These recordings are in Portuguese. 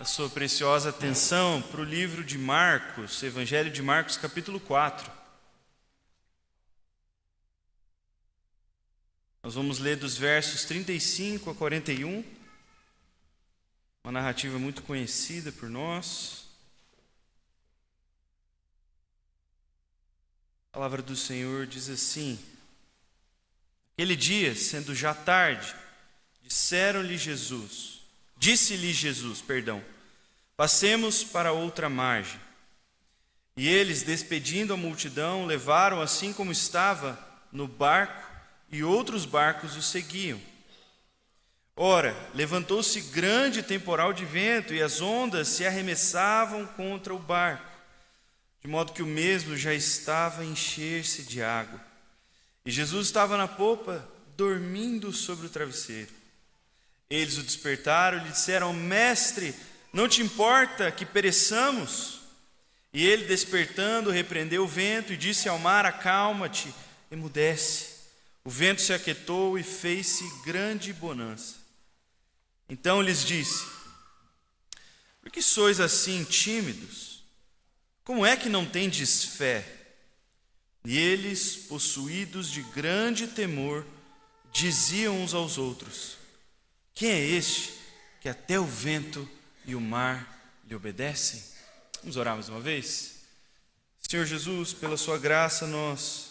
a sua preciosa atenção para o livro de Marcos, Evangelho de Marcos, capítulo 4. Nós vamos ler dos versos 35 a 41, uma narrativa muito conhecida por nós. A palavra do Senhor diz assim: Aquele dia, sendo já tarde, disse-lhe Jesus, passemos para outra margem. E eles, despedindo a multidão, levaram assim como estava no barco, e outros barcos o seguiam. Ora, levantou-se grande temporal de vento, e as ondas se arremessavam contra o barco, de modo que o mesmo já estava a encher-se de água. E Jesus estava na popa, dormindo sobre o travesseiro. Eles o despertaram e lhe disseram: Mestre, não te importa que pereçamos? E ele, despertando, repreendeu o vento e disse ao mar: Acalma-te, emudece. O vento se aquietou e fez-se grande bonança. Então lhes disse: Por que sois assim tímidos? Como é que não tendes fé? E eles, possuídos de grande temor, diziam uns aos outros: Quem é este que até o vento e o mar lhe obedecem? Vamos orar mais uma vez? Senhor Jesus, pela sua graça nós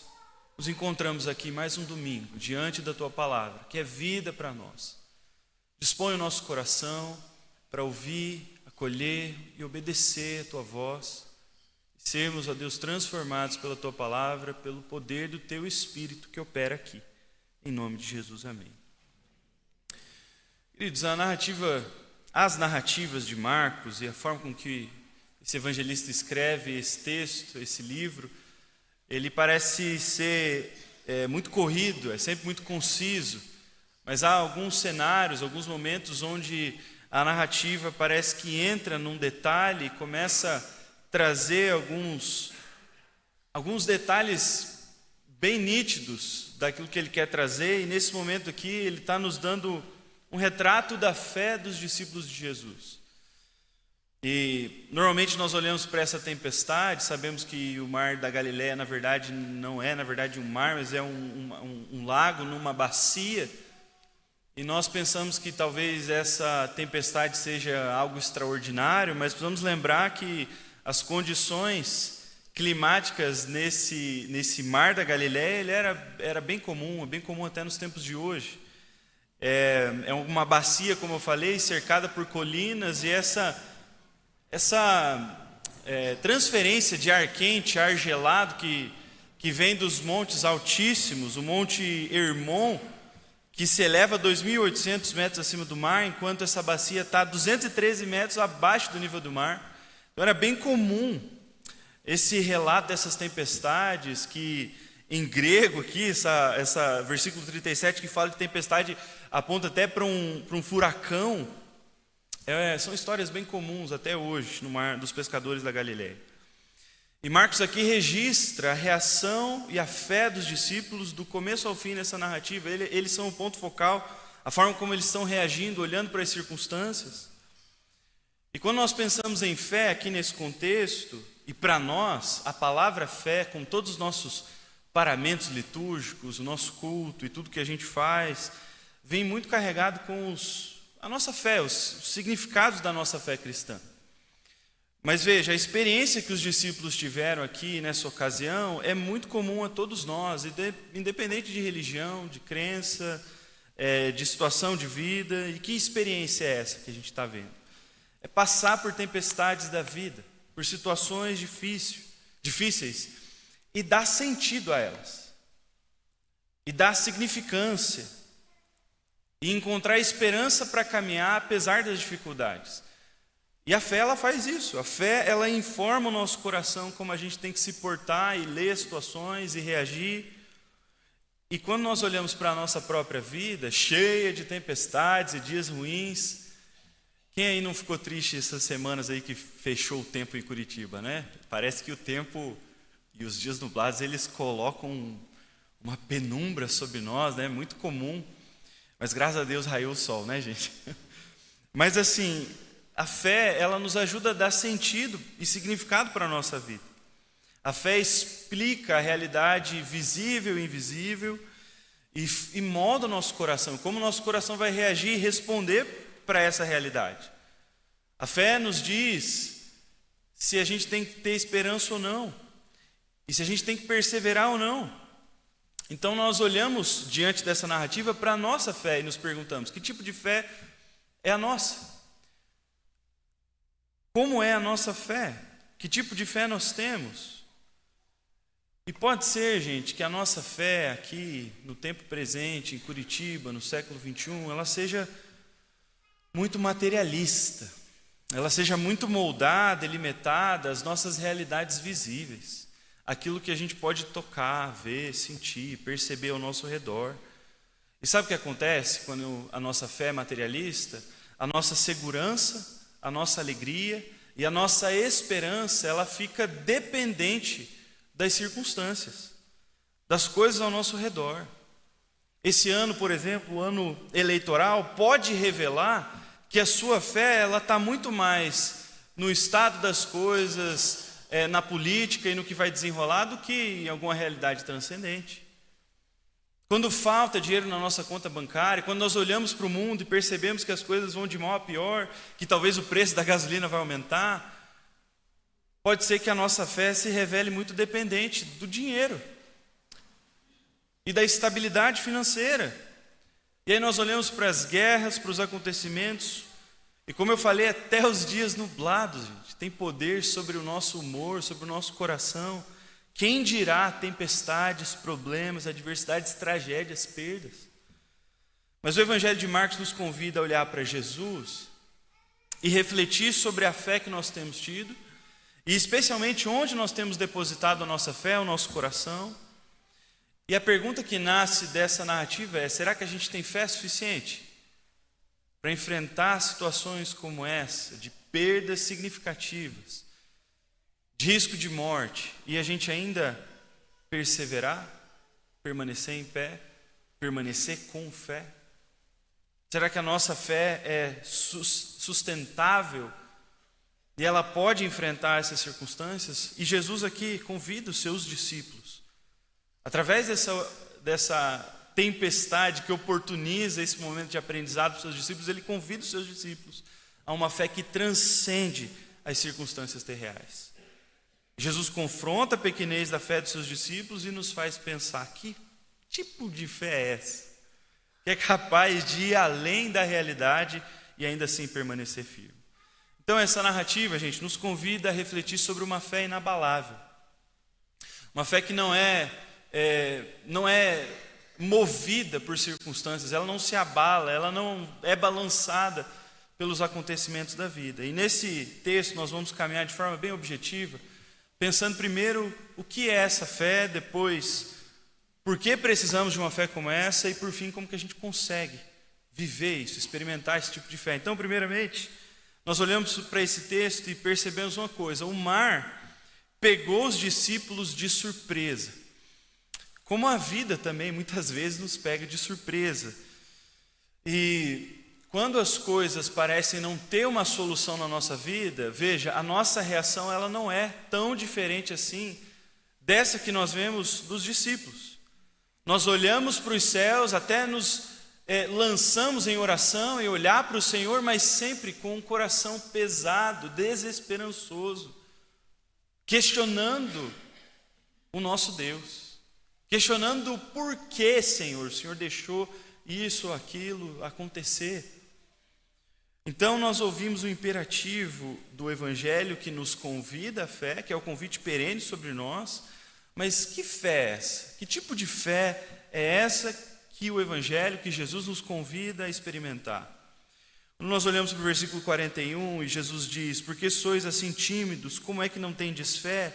nos encontramos aqui mais um domingo, diante da tua palavra, que é vida para nós. Dispõe o nosso coração para ouvir, acolher e obedecer a tua voz. Sermos, ó Deus, transformados pela tua palavra, pelo poder do teu Espírito que opera aqui. Em nome de Jesus, amém. Queridos, as narrativas de Marcos e a forma com que esse evangelista escreve esse texto, esse livro, ele parece ser muito corrido, é sempre muito conciso, mas há alguns cenários, alguns momentos onde a narrativa parece que entra num detalhe e começa a trazer alguns detalhes bem nítidos daquilo que ele quer trazer, e nesse momento aqui ele está nos dando um retrato da fé dos discípulos de Jesus. E normalmente nós olhamos para essa tempestade, sabemos que o mar da Galileia na verdade não é um mar, mas é um lago numa bacia, e nós pensamos que talvez essa tempestade seja algo extraordinário, mas precisamos lembrar que as condições climáticas nesse mar da Galileia ele era bem comum, é bem comum até nos tempos de hoje. É uma bacia, como eu falei, cercada por colinas, e essa transferência de ar quente, ar gelado que vem dos montes altíssimos, o Monte Hermon, que se eleva a 2.800 metros acima do mar, enquanto essa bacia está a 213 metros abaixo do nível do mar. Então era bem comum esse relato dessas tempestades, que em grego aqui, essa versículo 37 que fala de tempestade aponta até para um furacão. São histórias bem comuns até hoje no mar dos pescadores da Galileia. E Marcos aqui registra a reação e a fé dos discípulos do começo ao fim nessa narrativa. Eles são o ponto focal, a forma como eles estão reagindo, olhando para as circunstâncias. E quando nós pensamos em fé aqui nesse contexto, e para nós, a palavra fé, com todos os nossos paramentos litúrgicos, o nosso culto e tudo que a gente faz, vem muito carregado com a nossa fé, os significados da nossa fé cristã. Mas veja, a experiência que os discípulos tiveram aqui nessa ocasião é muito comum a todos nós, independente de religião, de crença, de situação de vida. E que experiência é essa que a gente está vendo? É passar por tempestades da vida, por situações difíceis, e dar sentido a elas, e dar significância, e encontrar esperança para caminhar apesar das dificuldades. E a fé, ela faz isso. A fé, ela informa o nosso coração como a gente tem que se portar e ler as situações e reagir. E quando nós olhamos para a nossa própria vida, cheia de tempestades e dias ruins, quem aí não ficou triste essas semanas aí que fechou o tempo em Curitiba, né? Parece que o tempo e os dias nublados, eles colocam uma penumbra sobre nós, né? Muito comum. Mas graças a Deus raiou o sol, né, gente? Mas assim, a fé, ela nos ajuda a dar sentido e significado para a nossa vida. A fé explica a realidade visível e invisível e molda o nosso coração, como o nosso coração vai reagir e responder para essa realidade. A fé nos diz se a gente tem que ter esperança ou não, e se a gente tem que perseverar ou não. Então nós olhamos diante dessa narrativa para a nossa fé e nos perguntamos: que tipo de fé é a nossa? Como é a nossa fé? Que tipo de fé nós temos? E pode ser, gente, que a nossa fé aqui, no tempo presente, em Curitiba, no século XXI, ela seja muito materialista, ela seja muito moldada e limitada às nossas realidades visíveis, aquilo que a gente pode tocar, ver, sentir, perceber ao nosso redor. E sabe o que acontece quando a nossa fé é materialista? A nossa segurança, a nossa alegria e a nossa esperança, ela fica dependente das circunstâncias, das coisas ao nosso redor. Esse ano, por exemplo, o ano eleitoral, pode revelar que a sua fé ela está muito mais no estado das coisas, na política e no que vai desenrolar, do que em alguma realidade transcendente. Quando falta dinheiro na nossa conta bancária, quando nós olhamos para o mundo e percebemos que as coisas vão de mal a pior, que talvez o preço da gasolina vai aumentar, pode ser que a nossa fé se revele muito dependente do dinheiro e da estabilidade financeira. E aí nós olhamos para as guerras, para os acontecimentos, e como eu falei, até os dias nublados, gente, tem poder sobre o nosso humor, sobre o nosso coração. Quem dirá tempestades, problemas, adversidades, tragédias, perdas? Mas o Evangelho de Marcos nos convida a olhar para Jesus e refletir sobre a fé que nós temos tido, e especialmente onde nós temos depositado a nossa fé, o nosso coração. E a pergunta que nasce dessa narrativa é: será que a gente tem fé suficiente para enfrentar situações como essa, de perdas significativas, de risco de morte, e a gente ainda perseverar, permanecer em pé, permanecer com fé? Será que a nossa fé é sustentável e ela pode enfrentar essas circunstâncias? E Jesus aqui convida os seus discípulos, através dessa tempestade que oportuniza esse momento de aprendizado para os seus discípulos, ele convida os seus discípulos a uma fé que transcende as circunstâncias terreais. Jesus confronta a pequenez da fé dos seus discípulos e nos faz pensar: que tipo de fé é essa? Que é capaz de ir além da realidade e ainda assim permanecer firme. Então essa narrativa, gente, nos convida a refletir sobre uma fé inabalável. Uma fé que não é movida por circunstâncias, ela não se abala, ela não é balançada pelos acontecimentos da vida. E nesse texto nós vamos caminhar de forma bem objetiva, pensando primeiro o que é essa fé, depois por que precisamos de uma fé como essa e por fim como que a gente consegue viver isso, experimentar esse tipo de fé. Então, primeiramente, nós olhamos para esse texto e percebemos uma coisa: o mar pegou os discípulos de surpresa, como a vida também muitas vezes nos pega de surpresa. E quando as coisas parecem não ter uma solução na nossa vida, veja, a nossa reação ela não é tão diferente assim dessa que nós vemos dos discípulos. Nós olhamos para os céus, até nos lançamos em oração e olhar para o Senhor, mas sempre com um coração pesado, desesperançoso, questionando o nosso Deus, questionando o porquê, Senhor, o Senhor deixou isso ou aquilo acontecer. Então nós ouvimos o imperativo do Evangelho que nos convida à fé, que é o convite perene sobre nós. Mas que fé é essa? Que tipo de fé é essa que o Evangelho, que Jesus nos convida a experimentar? Quando nós olhamos para o versículo 41 e Jesus diz: por que sois assim tímidos? Como é que não tendes fé?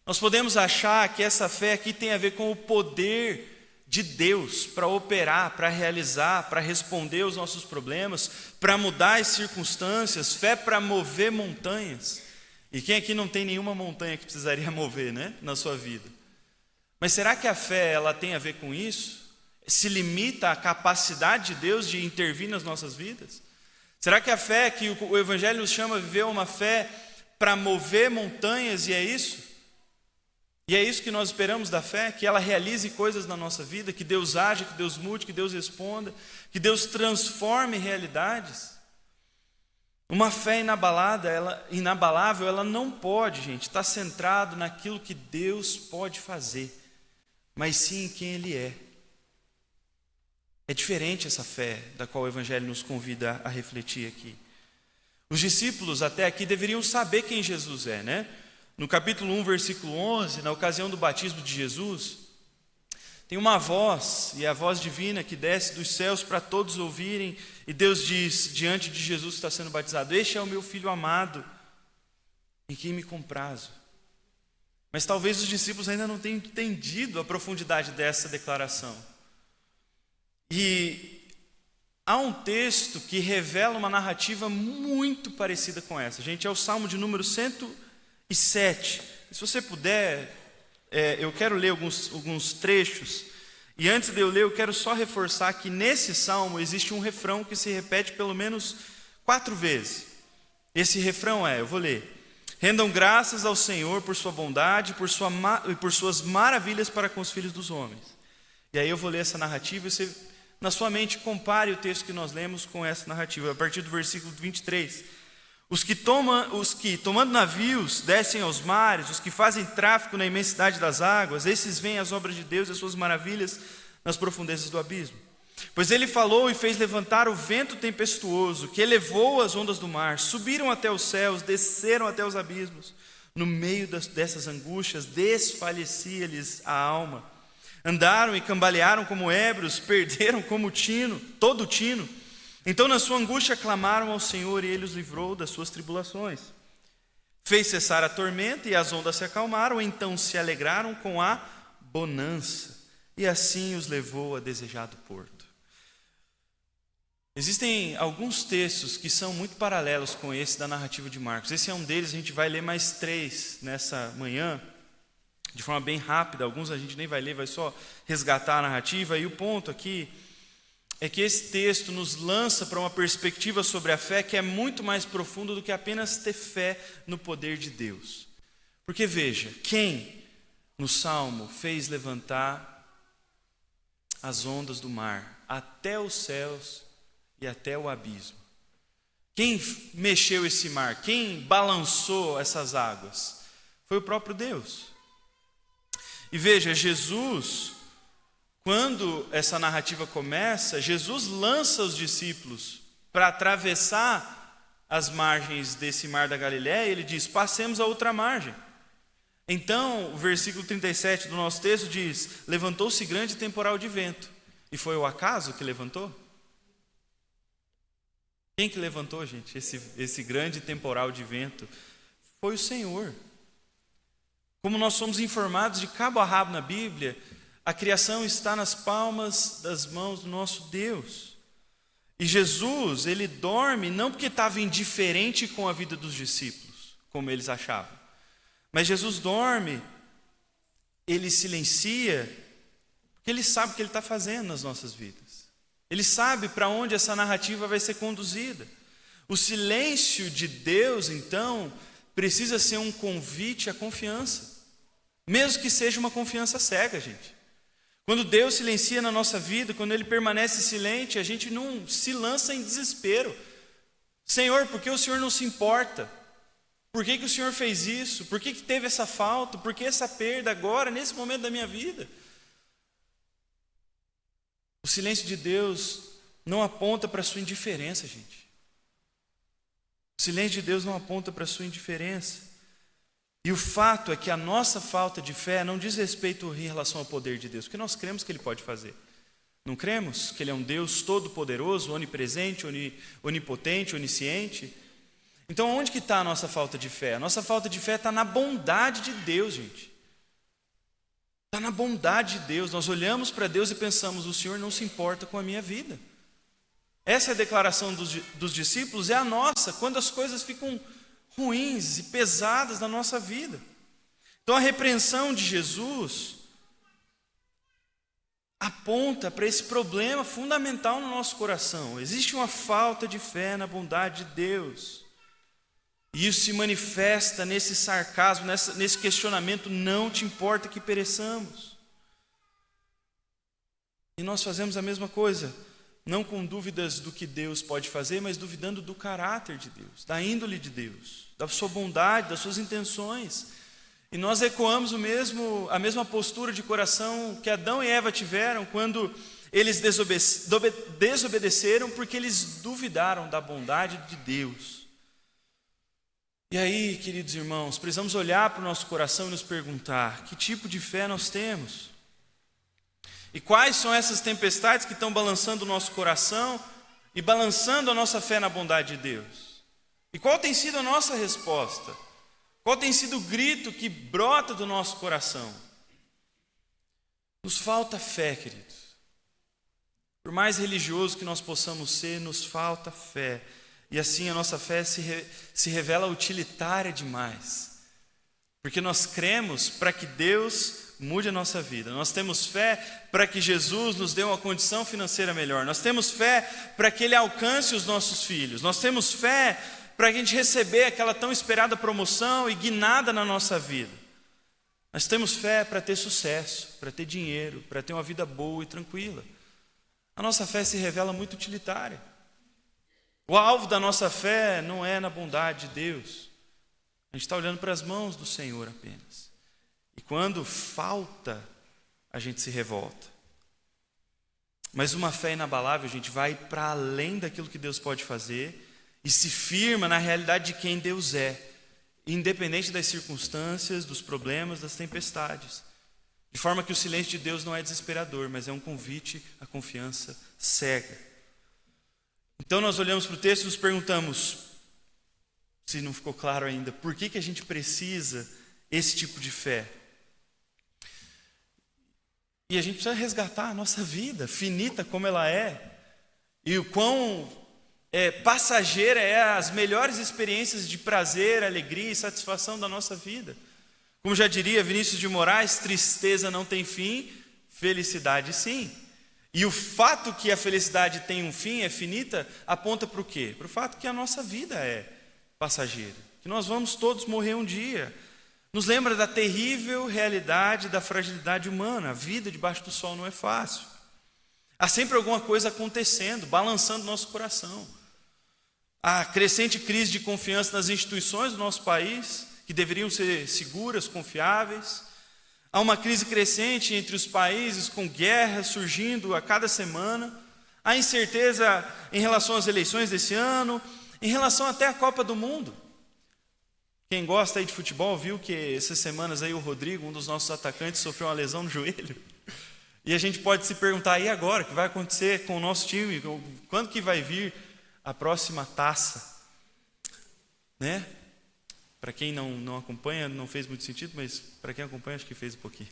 Nós podemos achar que essa fé aqui tem a ver com o poder de Deus para operar, para realizar, para responder aos nossos problemas, para mudar as circunstâncias, fé para mover montanhas. E quem aqui não tem nenhuma montanha que precisaria mover, né, na sua vida? Mas será que a fé ela tem a ver com isso? Se limita à capacidade de Deus de intervir nas nossas vidas? Será que a fé que o Evangelho nos chama a viver é uma fé para mover montanhas e é isso? E é isso que nós esperamos da fé, que ela realize coisas na nossa vida, que Deus haja, que Deus mude, que Deus responda, que Deus transforme realidades. Uma fé inabalável, ela não pode, gente, estar centrado naquilo que Deus pode fazer, mas sim em quem Ele é. É diferente essa fé da qual o Evangelho nos convida a refletir aqui. Os discípulos até aqui deveriam saber quem Jesus é, né? No capítulo 1, versículo 11, na ocasião do batismo de Jesus, tem uma voz, e é a voz divina que desce dos céus para todos ouvirem, e Deus diz, diante de Jesus que está sendo batizado: este é o meu Filho amado, em quem me comprazo. Mas talvez os discípulos ainda não tenham entendido a profundidade dessa declaração. E há um texto que revela uma narrativa muito parecida com essa. Gente, é o Salmo de número 107. Se você puder, eu quero ler alguns trechos. E antes de eu ler, eu quero só reforçar que nesse Salmo existe um refrão que se repete pelo menos 4 vezes. Esse refrão eu vou ler: rendam graças ao Senhor por sua bondade e por suas maravilhas para com os filhos dos homens. E aí eu vou ler essa narrativa e você, na sua mente, compare o texto que nós lemos com essa narrativa, a partir do versículo 23. Os que, tomando navios, descem aos mares, os que fazem tráfico na imensidade das águas, esses veem as obras de Deus e as suas maravilhas nas profundezas do abismo. Pois ele falou e fez levantar o vento tempestuoso, que elevou as ondas do mar, subiram até os céus, desceram até os abismos. No meio dessas angústias, desfalecia-lhes a alma. Andaram e cambalearam como ébrios, perderam como todo o tino. Então na sua angústia clamaram ao Senhor, e Ele os livrou das suas tribulações. Fez cessar a tormenta e as ondas se acalmaram, então se alegraram com a bonança, e assim os levou a desejado porto. Existem alguns textos que são muito paralelos com esse da narrativa de Marcos. Esse é um deles, a gente vai ler mais 3 nessa manhã, de forma bem rápida. Alguns a gente nem vai ler, vai só resgatar a narrativa. E o ponto aqui é que esse texto nos lança para uma perspectiva sobre a fé que é muito mais profunda do que apenas ter fé no poder de Deus. Porque veja, quem no Salmo fez levantar as ondas do mar até os céus e até o abismo? Quem mexeu esse mar? Quem balançou essas águas? Foi o próprio Deus. E veja, Jesus, quando essa narrativa começa, Jesus lança os discípulos para atravessar as margens desse mar da Galileia, e ele diz: passemos a outra margem. Então, o versículo 37 do nosso texto diz: levantou-se grande temporal de vento. E foi o acaso que levantou? Quem que levantou, gente, esse grande temporal de vento? Foi o Senhor. Como nós somos informados de cabo a rabo na Bíblia, a criação está nas palmas das mãos do nosso Deus. E Jesus, ele dorme não porque estava indiferente com a vida dos discípulos, como eles achavam. Mas Jesus dorme, ele silencia, porque ele sabe o que ele está fazendo nas nossas vidas. Ele sabe para onde essa narrativa vai ser conduzida. O silêncio de Deus, então, precisa ser um convite à confiança. Mesmo que seja uma confiança cega, gente. Quando Deus silencia na nossa vida, quando Ele permanece silente, a gente não se lança em desespero. Senhor, por que o Senhor não se importa? Por que o Senhor fez isso? Por que teve essa falta? Por que essa perda agora, nesse momento da minha vida? O silêncio de Deus não aponta para a sua indiferença, gente. O silêncio de Deus não aponta para a sua indiferença. E o fato é que a nossa falta de fé não diz respeito em relação ao poder de Deus, porque nós cremos que Ele pode fazer. Não cremos que Ele é um Deus todo-poderoso, onipresente, onipotente, onisciente? Então onde que está a nossa falta de fé? A nossa falta de fé está na bondade de Deus, gente. Está na bondade de Deus. Nós olhamos para Deus e pensamos: o Senhor não se importa com a minha vida. Essa é a declaração dos discípulos, é a nossa, quando as coisas ficam ruins e pesadas na nossa vida. Então a repreensão de Jesus, aponta para esse problema fundamental no nosso coração. Existe uma falta de fé na bondade de Deus. E isso se manifesta nesse sarcasmo, nesse questionamento: não te importa que pereçamos. E nós fazemos a mesma coisa, não com dúvidas do que Deus pode fazer, mas duvidando do caráter de Deus, da índole de Deus, da sua bondade, das suas intenções. E nós ecoamos a mesma postura de coração que Adão e Eva tiveram quando eles desobedeceram, porque eles duvidaram da bondade de Deus. E aí, queridos irmãos, precisamos olhar para o nosso coração e nos perguntar: que tipo de fé nós temos? E quais são essas tempestades que estão balançando o nosso coração e balançando a nossa fé na bondade de Deus? E qual tem sido a nossa resposta? Qual tem sido o grito que brota do nosso coração? Nos falta fé, queridos. Por mais religioso que nós possamos ser, nos falta fé. E assim a nossa fé se revela utilitária demais. Porque nós cremos para que Deus mude a nossa vida. Nós temos fé para que Jesus nos dê uma condição financeira melhor. Nós temos fé para que Ele alcance os nossos filhos. Nós temos fé para a gente receber aquela tão esperada promoção e guinada na nossa vida. Nós temos fé para ter sucesso, para ter dinheiro, para ter uma vida boa e tranquila. A nossa fé se revela muito utilitária. O alvo da nossa fé não é na bondade de Deus. A gente está olhando para as mãos do Senhor apenas. E quando falta, a gente se revolta. Mas uma fé inabalável, a gente vai para além daquilo que Deus pode fazer e se firma na realidade de quem Deus é, independente das circunstâncias, dos problemas, das tempestades. De forma que o silêncio de Deus não é desesperador, mas é um convite à confiança cega. Então nós olhamos para o texto e nos perguntamos, se não ficou claro ainda, por que a gente precisa esse tipo de fé? E a gente precisa resgatar a nossa vida, finita como ela é, e o quão passageira é as melhores experiências de prazer, alegria e satisfação da nossa vida. Como já diria Vinícius de Moraes, tristeza não tem fim, felicidade sim. E o fato que a felicidade tem um fim, é finita, aponta para o quê? Para o fato que a nossa vida é passageira, que nós vamos todos morrer um dia. Nos lembra da terrível realidade da fragilidade humana. A vida debaixo do sol não é fácil. Há sempre alguma coisa acontecendo, balançando nosso coração. A crescente crise de confiança nas instituições do nosso país, que deveriam ser seguras, confiáveis. Há uma crise crescente entre os países, com guerras surgindo a cada semana. Há incerteza em relação às eleições desse ano, em relação até à Copa do Mundo. Quem gosta aí de futebol viu que essas semanas aí o Rodrigo, um dos nossos atacantes, sofreu uma lesão no joelho. E a gente pode se perguntar: e agora? O que vai acontecer com o nosso time? Quando que vai vir a próxima taça? Né? Para quem não acompanha, não fez muito sentido, mas para quem acompanha, acho que fez um pouquinho.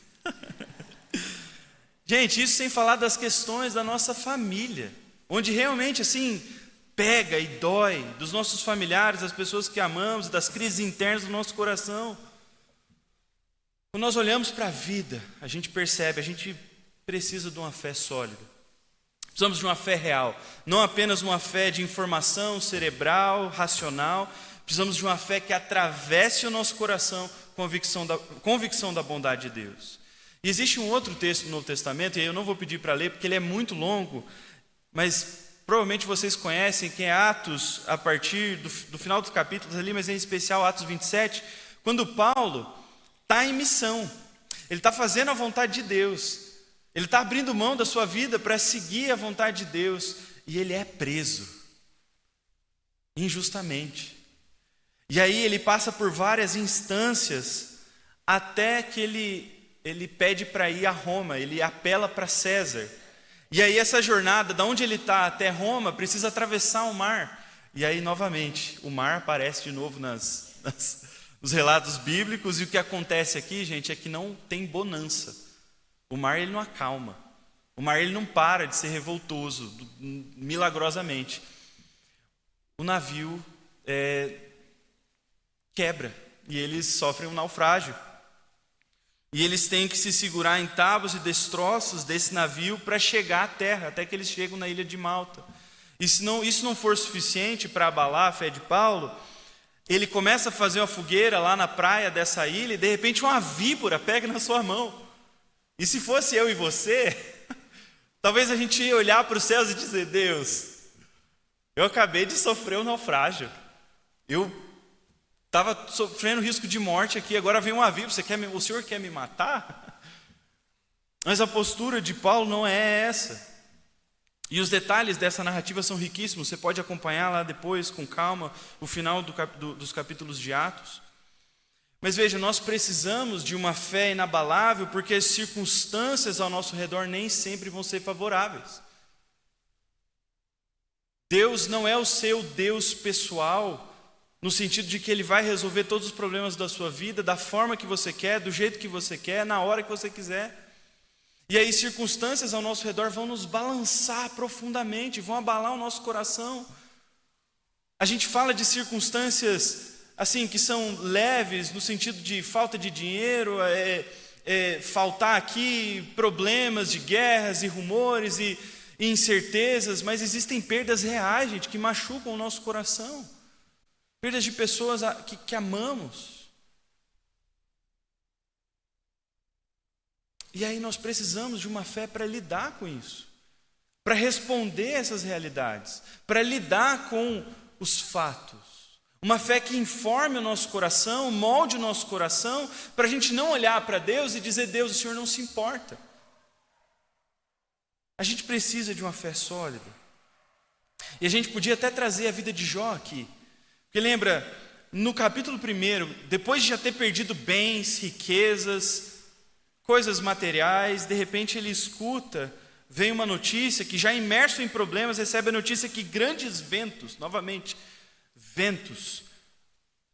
Gente, isso sem falar das questões da nossa família, onde realmente assim pega e dói, dos nossos familiares, das pessoas que amamos, das crises internas do nosso coração. Quando nós olhamos para a vida, a gente percebe, a gente precisa de uma fé sólida. Precisamos de uma fé real, não apenas uma fé de informação cerebral, racional. Precisamos de uma fé que atravesse o nosso coração, convicção da bondade de Deus. E existe um outro texto do Novo Testamento, e eu não vou pedir para ler porque ele é muito longo, mas provavelmente vocês conhecem, que é Atos, a partir do final dos capítulos ali, mas em especial Atos 27, quando Paulo está em missão, ele está fazendo a vontade de Deus, ele está abrindo mão da sua vida para seguir a vontade de Deus, e ele é preso, injustamente. E aí ele passa por várias instâncias, até que ele pede para ir a Roma, ele apela para César. E aí essa jornada, da onde ele está até Roma, precisa atravessar o mar. E aí novamente, o mar aparece de novo nos relatos bíblicos. E o que acontece aqui, gente, é que não tem bonança. O mar ele não acalma. O mar ele não para de ser revoltoso, milagrosamente. O navio quebra e eles sofrem um naufrágio. E eles têm que se segurar em tábuas e destroços desse navio para chegar à terra, até que eles chegam na ilha de Malta. E se isso não for suficiente para abalar a fé de Paulo, ele começa a fazer uma fogueira lá na praia dessa ilha e de repente uma víbora pega na sua mão. E se fosse eu e você, talvez a gente ia olhar para os céus e dizer: Deus, eu acabei de sofrer um naufrágio. Eu estava sofrendo risco de morte aqui, agora vem uma víbora, o Senhor quer me matar? Mas a postura de Paulo não é essa. E os detalhes dessa narrativa são riquíssimos, você pode acompanhar lá depois, com calma, o final dos capítulos de Atos. Mas veja, nós precisamos de uma fé inabalável, porque as circunstâncias ao nosso redor nem sempre vão ser favoráveis. Deus não é o seu Deus pessoal, no sentido de que Ele vai resolver todos os problemas da sua vida, da forma que você quer, do jeito que você quer, na hora que você quiser. E aí circunstâncias ao nosso redor vão nos balançar profundamente, vão abalar o nosso coração. A gente fala de circunstâncias assim que são leves, no sentido de falta de dinheiro, faltar aqui, problemas de guerras e rumores e incertezas, mas existem perdas reais, gente, que machucam o nosso coração. Perdas de pessoas que amamos. E aí nós precisamos de uma fé para lidar com isso, para responder essas realidades, para lidar com os fatos. Uma fé que informe o nosso coração, molde o nosso coração, para a gente não olhar para Deus e dizer: Deus, o Senhor não se importa. A gente precisa de uma fé sólida. E a gente podia até trazer a vida de Jó aqui. Porque lembra, no capítulo 1, depois de já ter perdido bens, riquezas, coisas materiais, de repente ele escuta, vem uma notícia que, já imerso em problemas, recebe a notícia que grandes ventos, novamente, ventos,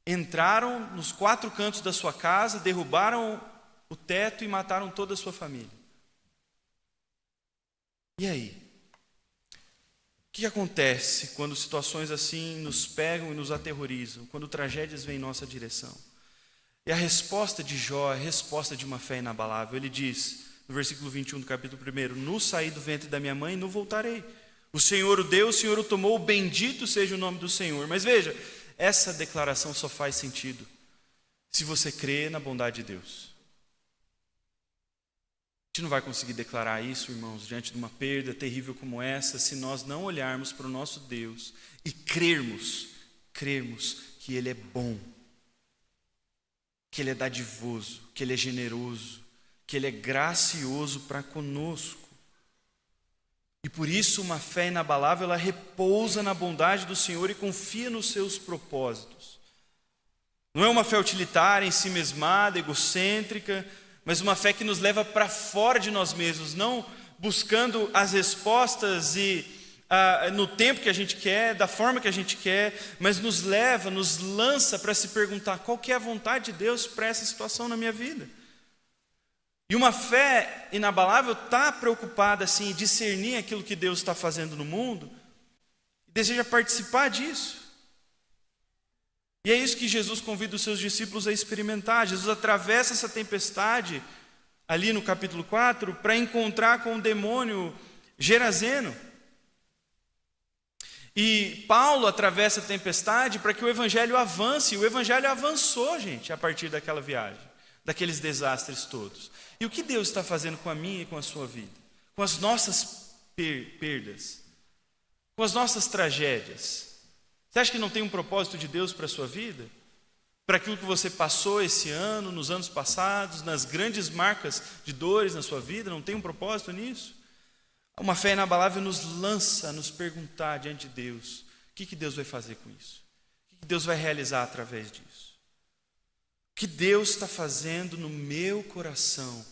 entraram nos 4 cantos da sua casa, derrubaram o teto e mataram toda a sua família. E aí? O que acontece quando situações assim nos pegam e nos aterrorizam, quando tragédias vêm em nossa direção? E a resposta de Jó é a resposta de uma fé inabalável. Ele diz, no versículo 21 do capítulo 1, "Nu saí do ventre da minha mãe e nu voltarei. O Senhor o deu, o Senhor o tomou, bendito seja o nome do Senhor." Mas veja, essa declaração só faz sentido se você crê na bondade de Deus. A gente não vai conseguir declarar isso, irmãos, diante de uma perda terrível como essa, se nós não olharmos para o nosso Deus e crermos que Ele é bom, que Ele é dadivoso, que Ele é generoso, que Ele é gracioso para conosco. E por isso uma fé inabalável, ela repousa na bondade do Senhor e confia nos seus propósitos. Não é uma fé utilitária, ensimesmada, egocêntrica, mas uma fé que nos leva para fora de nós mesmos, não buscando as respostas no tempo que a gente quer, da forma que a gente quer, mas nos lança para se perguntar: qual que é a vontade de Deus para essa situação na minha vida? E uma fé inabalável está preocupada assim, em discernir aquilo que Deus está fazendo no mundo, e deseja participar disso. E é isso que Jesus convida os seus discípulos a experimentar. Jesus atravessa essa tempestade, ali no capítulo 4, para encontrar com o demônio Gerazeno. E Paulo atravessa a tempestade para que o evangelho avance. E o evangelho avançou, gente, a partir daquela viagem, daqueles desastres todos. E o que Deus está fazendo com a minha e com a sua vida? Com as nossas perdas? Com as nossas tragédias? Você acha que não tem um propósito de Deus para a sua vida? Para aquilo que você passou esse ano, nos anos passados, nas grandes marcas de dores na sua vida, não tem um propósito nisso? Uma fé inabalável nos lança a nos perguntar diante de Deus: o que Deus vai fazer com isso? O que Deus vai realizar através disso? O que Deus está fazendo no meu coração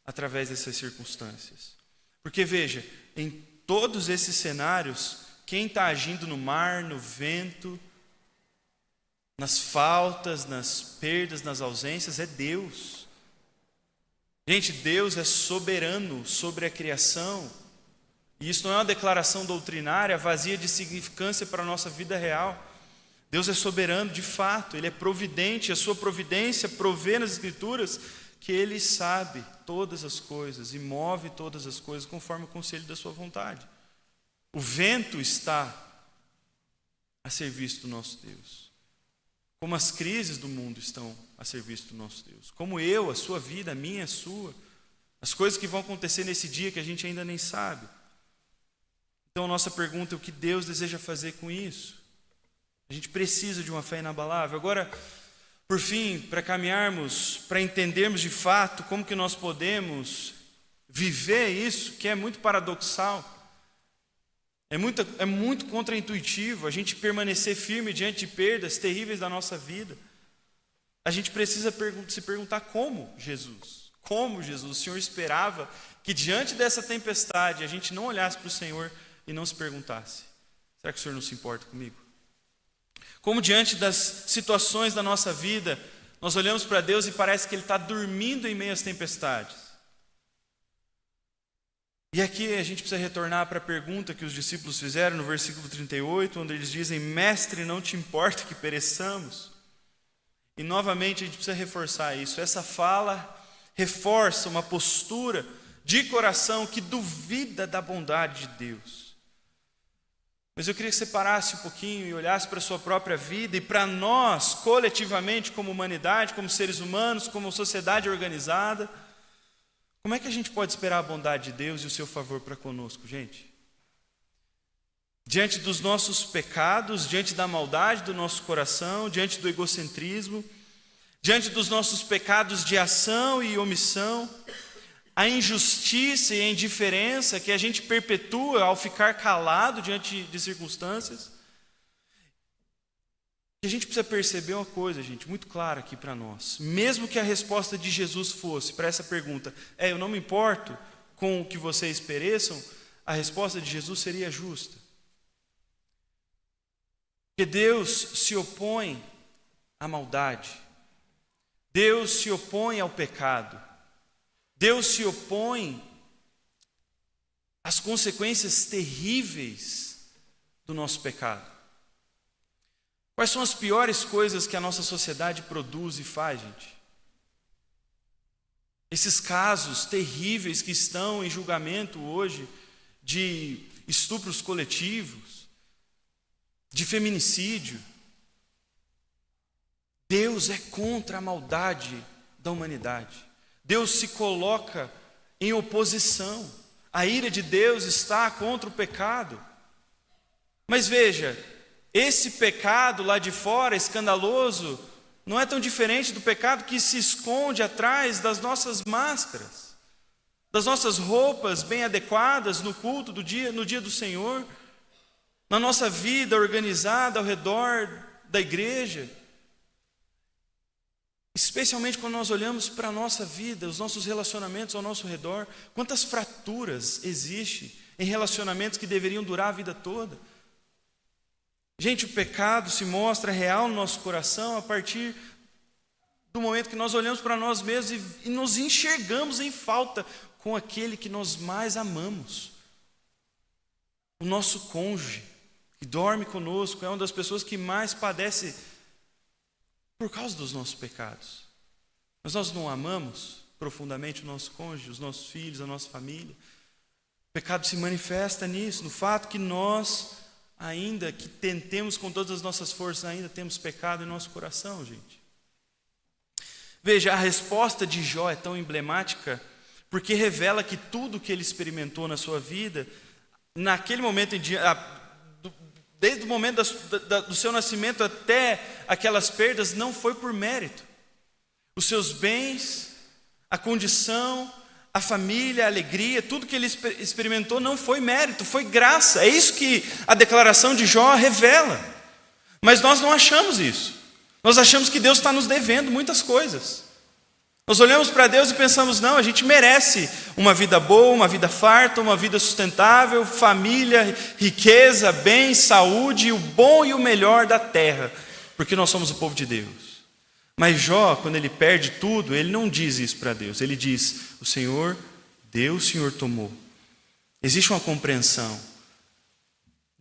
através dessas circunstâncias? Porque veja, em todos esses cenários, quem está agindo no mar, no vento, nas faltas, nas perdas, nas ausências, é Deus. Gente, Deus é soberano sobre a criação. E isso não é uma declaração doutrinária vazia de significância para a nossa vida real. Deus é soberano de fato, Ele é providente, a sua providência provê nas Escrituras que Ele sabe todas as coisas e move todas as coisas conforme o conselho da sua vontade. O vento está a serviço do nosso Deus. Como as crises do mundo estão a serviço do nosso Deus. Como eu, a sua vida, a minha, a sua. As coisas que vão acontecer nesse dia que a gente ainda nem sabe. Então a nossa pergunta é o que Deus deseja fazer com isso? A gente precisa de uma fé inabalável. Agora, por fim, para caminharmos, para entendermos de fato como que nós podemos viver isso, que é muito paradoxal, é muito contraintuitivo a gente permanecer firme diante de perdas terríveis da nossa vida. A gente precisa se perguntar como Jesus, o Senhor esperava que diante dessa tempestade a gente não olhasse para o Senhor e não se perguntasse: será que o Senhor não se importa comigo? Como diante das situações da nossa vida, nós olhamos para Deus e parece que Ele está dormindo em meio às tempestades. E aqui a gente precisa retornar para a pergunta que os discípulos fizeram no versículo 38, onde eles dizem: Mestre, não te importa que pereçamos? E novamente a gente precisa reforçar isso. Essa fala reforça uma postura de coração que duvida da bondade de Deus. Mas eu queria que você parasse um pouquinho e olhasse para a sua própria vida e para nós, coletivamente, como humanidade, como seres humanos, como sociedade organizada. Como é que a gente pode esperar a bondade de Deus e o seu favor para conosco, gente? Diante dos nossos pecados, diante da maldade do nosso coração, diante do egocentrismo, diante dos nossos pecados de ação e omissão, a injustiça e a indiferença que a gente perpetua ao ficar calado diante de circunstâncias. E a gente precisa perceber uma coisa, gente, muito clara aqui para nós. Mesmo que a resposta de Jesus fosse para essa pergunta: eu não me importo com o que vocês pereçam, a resposta de Jesus seria justa. Porque Deus se opõe à maldade. Deus se opõe ao pecado. Deus se opõe às consequências terríveis do nosso pecado. Quais são as piores coisas que a nossa sociedade produz e faz, gente? Esses casos terríveis que estão em julgamento hoje, de estupros coletivos, de feminicídio. Deus é contra a maldade da humanidade. Deus se coloca em oposição. A ira de Deus está contra o pecado. Mas veja, esse pecado lá de fora, escandaloso, não é tão diferente do pecado que se esconde atrás das nossas máscaras, das nossas roupas bem adequadas no culto no dia do Senhor, na nossa vida organizada ao redor da igreja. Especialmente quando nós olhamos para a nossa vida, os nossos relacionamentos ao nosso redor, quantas fraturas existem em relacionamentos que deveriam durar a vida toda. Gente, o pecado se mostra real no nosso coração a partir do momento que nós olhamos para nós mesmos e nos enxergamos em falta com aquele que nós mais amamos. O nosso cônjuge, que dorme conosco, é uma das pessoas que mais padece por causa dos nossos pecados. Mas nós não amamos profundamente o nosso cônjuge, os nossos filhos, a nossa família. O pecado se manifesta nisso, no fato que nós, ainda que tentemos com todas as nossas forças, ainda temos pecado em nosso coração, gente. Veja, a resposta de Jó é tão emblemática porque revela que tudo que ele experimentou na sua vida, naquele momento em dia, desde o momento do seu nascimento até aquelas perdas, não foi por mérito. Os seus bens, a condição, a família, a alegria, tudo que ele experimentou não foi mérito, foi graça. É isso que a declaração de Jó revela. Mas nós não achamos isso. Nós achamos que Deus está nos devendo muitas coisas. Nós olhamos para Deus e pensamos: não, a gente merece uma vida boa, uma vida farta, uma vida sustentável, família, riqueza, bem, saúde, o bom e o melhor da terra, porque nós somos o povo de Deus. Mas Jó, quando ele perde tudo, ele não diz isso para Deus. Ele diz: o Senhor deu, o Senhor tomou. Existe uma compreensão.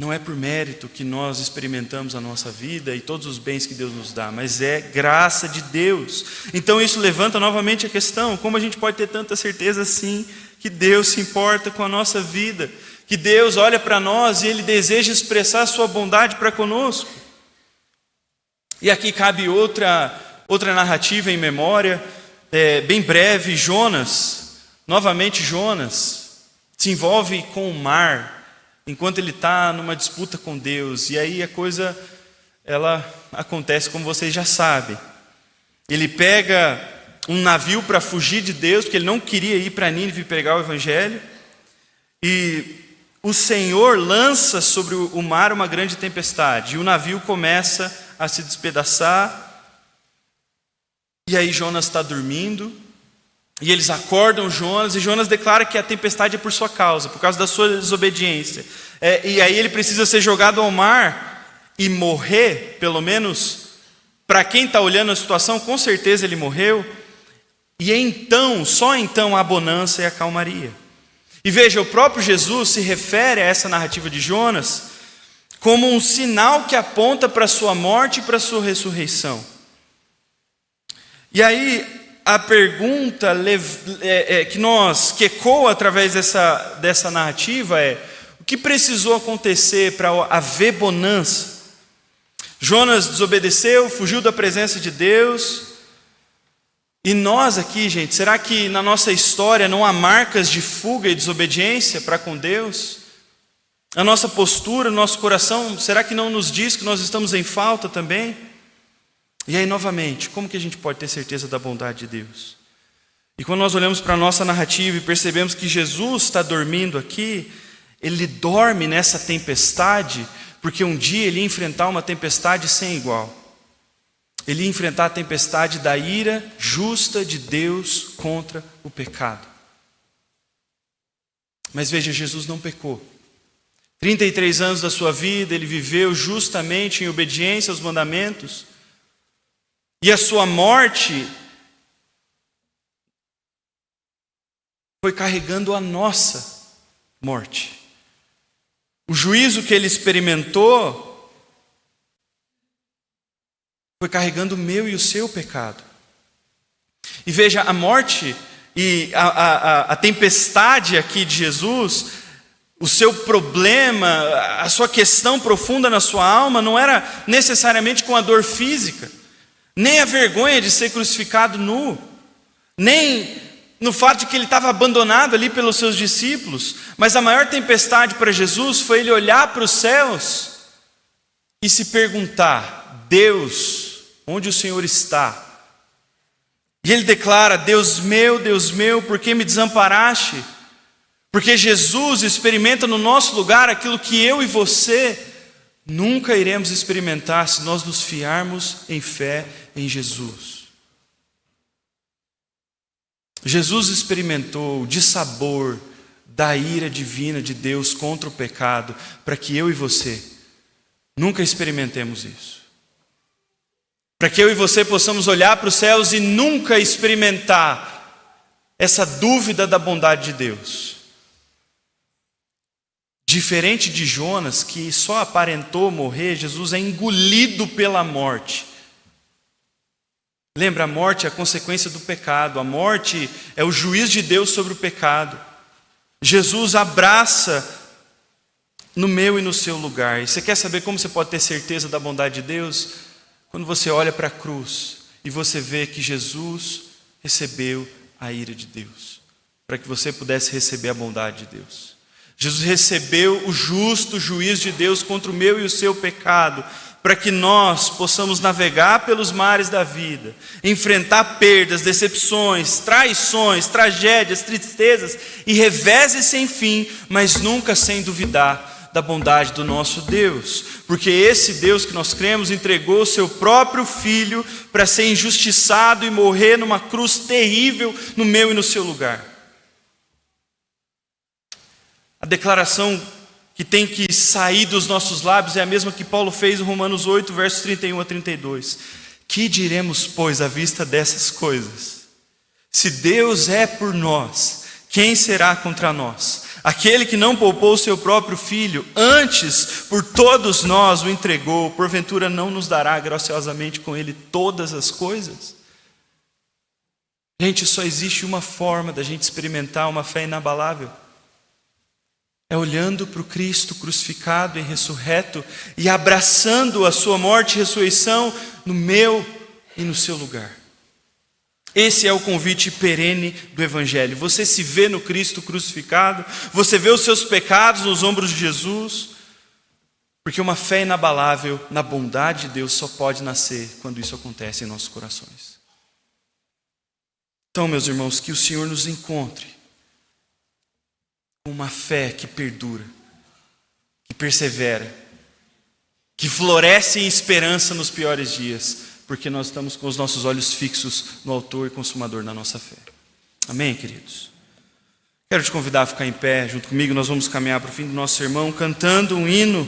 Não é por mérito que nós experimentamos a nossa vida e todos os bens que Deus nos dá, mas é graça de Deus. Então isso levanta novamente a questão: como a gente pode ter tanta certeza assim que Deus se importa com a nossa vida, que Deus olha para nós e Ele deseja expressar a sua bondade para conosco? E aqui cabe outra narrativa em memória, bem breve. Jonas, novamente Jonas, se envolve com o mar, enquanto ele está numa disputa com Deus. E aí a coisa, ela acontece como vocês já sabem. Ele pega um navio para fugir de Deus, porque ele não queria ir para Nínive pregar o evangelho. E o Senhor lança sobre o mar uma grande tempestade. E o navio começa a se despedaçar. E aí Jonas está dormindo. E eles acordam Jonas, e Jonas declara que a tempestade é por sua causa, por causa da sua desobediência. E aí ele precisa ser jogado ao mar e morrer, pelo menos, para quem está olhando a situação, com certeza ele morreu. E então, só então, a bonança e a calmaria. E veja, o próprio Jesus se refere a essa narrativa de Jonas como um sinal que aponta para a sua morte e para a sua ressurreição. E aí a pergunta que ecoa através dessa narrativa é: o que precisou acontecer para haver bonança? Jonas desobedeceu, fugiu da presença de Deus. E nós aqui, gente, será que na nossa história não há marcas de fuga e desobediência para com Deus? A nossa postura, o nosso coração, será que não nos diz que nós estamos em falta também? E aí, novamente, como que a gente pode ter certeza da bondade de Deus? E quando nós olhamos para a nossa narrativa e percebemos que Jesus está dormindo aqui, Ele dorme nessa tempestade, porque um dia Ele ia enfrentar uma tempestade sem igual. Ele ia enfrentar a tempestade da ira justa de Deus contra o pecado. Mas veja, Jesus não pecou. 33 anos da sua vida, Ele viveu justamente em obediência aos mandamentos. E a sua morte foi carregando a nossa morte. O juízo que Ele experimentou foi carregando o meu e o seu pecado. E veja, a morte e a tempestade aqui de Jesus, o seu problema, a sua questão profunda na sua alma não era necessariamente com a dor física, nem a vergonha de ser crucificado nu, nem no fato de que ele estava abandonado ali pelos seus discípulos. Mas a maior tempestade para Jesus foi ele olhar para os céus e se perguntar: Deus, onde o Senhor está? E ele declara: Deus meu, por que me desamparaste? Porque Jesus experimenta no nosso lugar aquilo que eu e você nunca iremos experimentar se nós nos fiarmos em fé em Jesus. Jesus experimentou o dissabor da ira divina de Deus contra o pecado, para que eu e você nunca experimentemos isso. Para que eu e você possamos olhar para os céus e nunca experimentar essa dúvida da bondade de Deus. Diferente de Jonas, que só aparentou morrer, Jesus é engolido pela morte. Lembra, a morte é a consequência do pecado. A morte é o juízo de Deus sobre o pecado. Jesus abraça no meu e no seu lugar. E você quer saber como você pode ter certeza da bondade de Deus? Quando você olha para a cruz e você vê que Jesus recebeu a ira de Deus, para que você pudesse receber a bondade de Deus. Jesus recebeu o justo juízo de Deus contra o meu e o seu pecado, para que nós possamos navegar pelos mares da vida, enfrentar perdas, decepções, traições, tragédias, tristezas e reveses sem fim, mas nunca sem duvidar da bondade do nosso Deus, porque esse Deus que nós cremos entregou o seu próprio Filho para ser injustiçado e morrer numa cruz terrível no meu e no seu lugar. A declaração que tem que sair dos nossos lábios é a mesma que Paulo fez em Romanos 8, versos 31 a 32. Que diremos, pois, à vista dessas coisas? Se Deus é por nós, quem será contra nós? Aquele que não poupou o seu próprio filho, antes por todos nós o entregou, porventura não nos dará graciosamente com ele todas as coisas? Gente, só existe uma forma da gente experimentar uma fé inabalável. É olhando para o Cristo crucificado e ressurreto e abraçando a sua morte e ressurreição no meu e no seu lugar. Esse é o convite perene do Evangelho. Você se vê no Cristo crucificado, você vê os seus pecados nos ombros de Jesus, porque uma fé inabalável na bondade de Deus só pode nascer quando isso acontece em nossos corações. Então, meus irmãos, que o Senhor nos encontre com uma fé que perdura, que persevera, que floresce em esperança nos piores dias, porque nós estamos com os nossos olhos fixos no autor e consumador da nossa fé. Amém, queridos? Quero te convidar a ficar em pé junto comigo. Nós vamos caminhar para o fim do nosso sermão cantando um hino